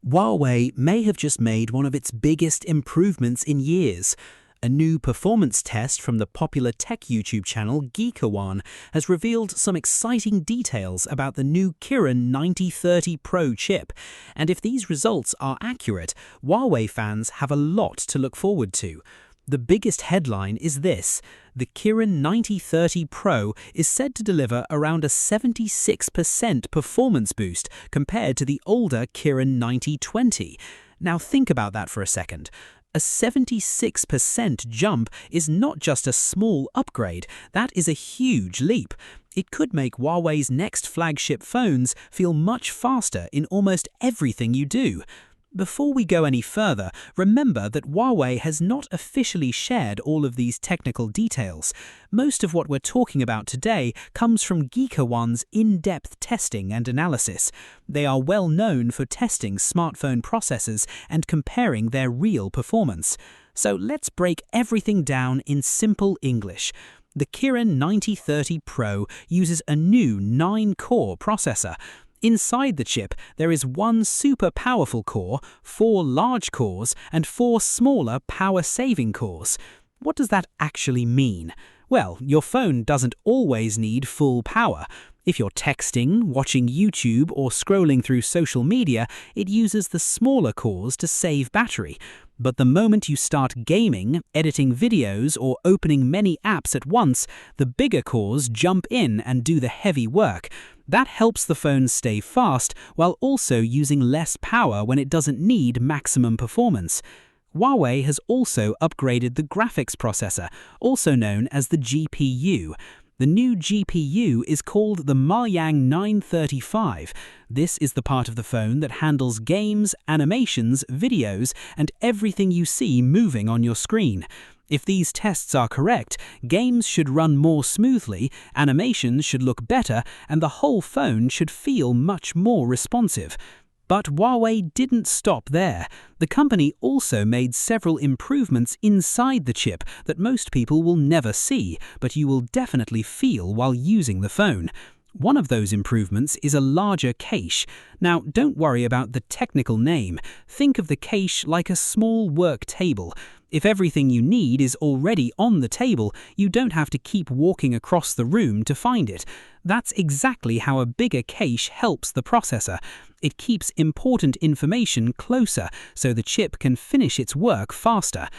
Huawei may have just made one of its biggest improvements in years. A new performance test from the popular tech YouTube channel Geekerwan has revealed some exciting details about the new Kirin 9030 Pro chip. And if these results are accurate, Huawei fans have a lot to look forward to. The biggest headline is this: the Kirin 9030 Pro is said to deliver around a 76% performance boost compared to the older Kirin 9020. Now think about that for a second. A 76% jump is not just a small upgrade, that is a huge leap. It could make Huawei's next flagship phones feel much faster in almost everything you do. Before we go any further, remember that Huawei has not officially shared all of these technical details. Most of what we're talking about today comes from Geekerwan's in-depth testing and analysis. They are well known for testing smartphone processors and comparing their real performance. So let's break everything down in simple English. The Kirin 9030 Pro uses a new 9-core processor. Inside the chip, there is one super powerful core, 4 large cores, and 4 smaller power-saving cores. What does that actually mean? Well, your phone doesn't always need full power. If you're texting, watching YouTube, or scrolling through social media, it uses the smaller cores to save battery. But the moment you start gaming, editing videos, or opening many apps at once, the bigger cores jump in and do the heavy work. That helps the phone stay fast while also using less power when it doesn't need maximum performance. Huawei has also upgraded the graphics processor, also known as the GPU. The new GPU is called the Mate 935. This is the part of the phone that handles games, animations, videos, and everything you see moving on your screen. If these tests are correct, games should run more smoothly, animations should look better, and the whole phone should feel much more responsive. But Huawei didn't stop there. The company also made several improvements inside the chip that most people will never see, but you will definitely feel while using the phone. One of those improvements is a larger cache. Now, don't worry about the technical name. Think of the cache like a small work table. If everything you need is already on the table, you don't have to keep walking across the room to find it. That's exactly how a bigger cache helps the processor. It keeps important information closer, so the chip can finish its work faster.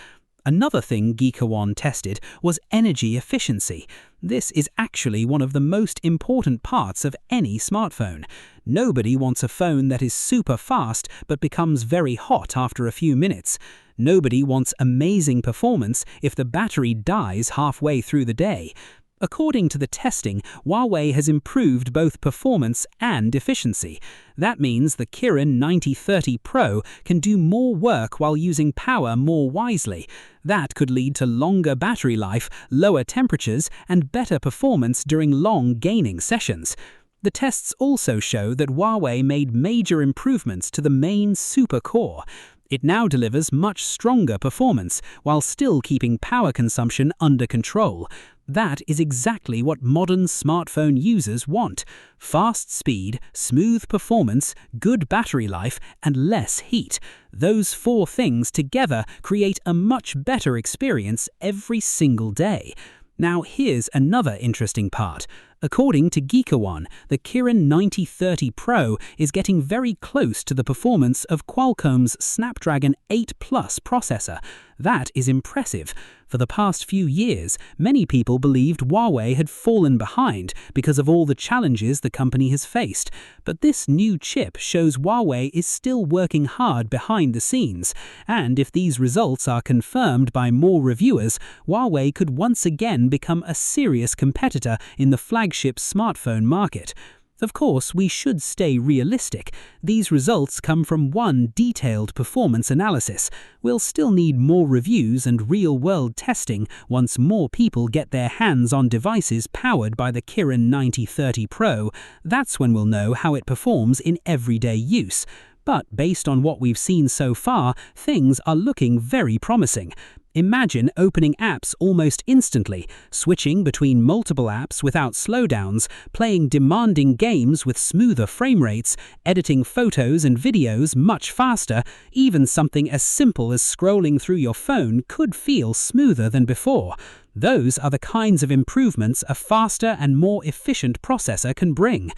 Another thing Geekerwan tested was energy efficiency. This is actually one of the most important parts of any smartphone. Nobody wants a phone that is super fast but becomes very hot after a few minutes. Nobody wants amazing performance if the battery dies halfway through the day. According to the testing, Huawei has improved both performance and efficiency. That means the Kirin 9030 Pro can do more work while using power more wisely. That could lead to longer battery life, lower temperatures, and better performance during long gaming sessions. The tests also show that Huawei made major improvements to the main super core. It now delivers much stronger performance while still keeping power consumption under control. That is exactly what modern smartphone users want: fast speed, smooth performance, good battery life, and less heat. Those 4 things together create a much better experience every single day. Now here's another interesting part. According to Geekerwan, the Kirin 9030 Pro is getting very close to the performance of Qualcomm's Snapdragon 8 Plus processor. That is impressive. For the past few years, many people believed Huawei had fallen behind because of all the challenges the company has faced. But this new chip shows Huawei is still working hard behind the scenes. And if these results are confirmed by more reviewers, Huawei could once again become a serious competitor in the flagship smartphone market. Of course, we should stay realistic. These results come from one detailed performance analysis. We'll still need more reviews and real-world testing once more people get their hands on devices powered by the Kirin 9030 Pro. That's when we'll know how it performs in everyday use. But based on what we've seen so far, things are looking very promising. Imagine opening apps almost instantly, switching between multiple apps without slowdowns, playing demanding games with smoother frame rates, editing photos and videos much faster. Even something as simple as scrolling through your phone could feel smoother than before. Those are the kinds of improvements a faster and more efficient processor can bring.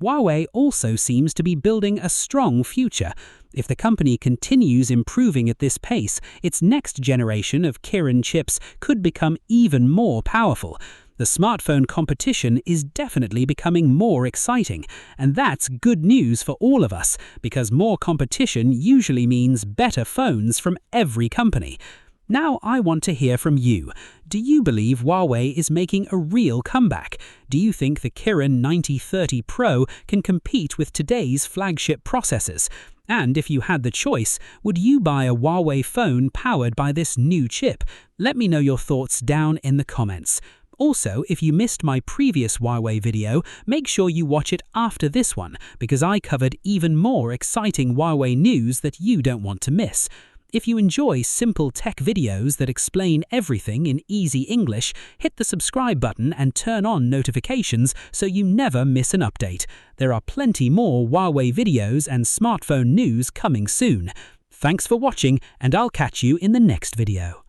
Huawei also seems to be building a strong future. If the company continues improving at this pace, its next generation of Kirin chips could become even more powerful. The smartphone competition is definitely becoming more exciting, and that's good news for all of us, because more competition usually means better phones from every company. Now I want to hear from you. Do you believe Huawei is making a real comeback? Do you think the Kirin 9030 Pro can compete with today's flagship processors? And if you had the choice, would you buy a Huawei phone powered by this new chip? Let me know your thoughts down in the comments. Also, if you missed my previous Huawei video, make sure you watch it after this one, because I covered even more exciting Huawei news that you don't want to miss. If you enjoy simple tech videos that explain everything in easy English, hit the subscribe button and turn on notifications so you never miss an update. There are plenty more Huawei videos and smartphone news coming soon. Thanks for watching, and I'll catch you in the next video.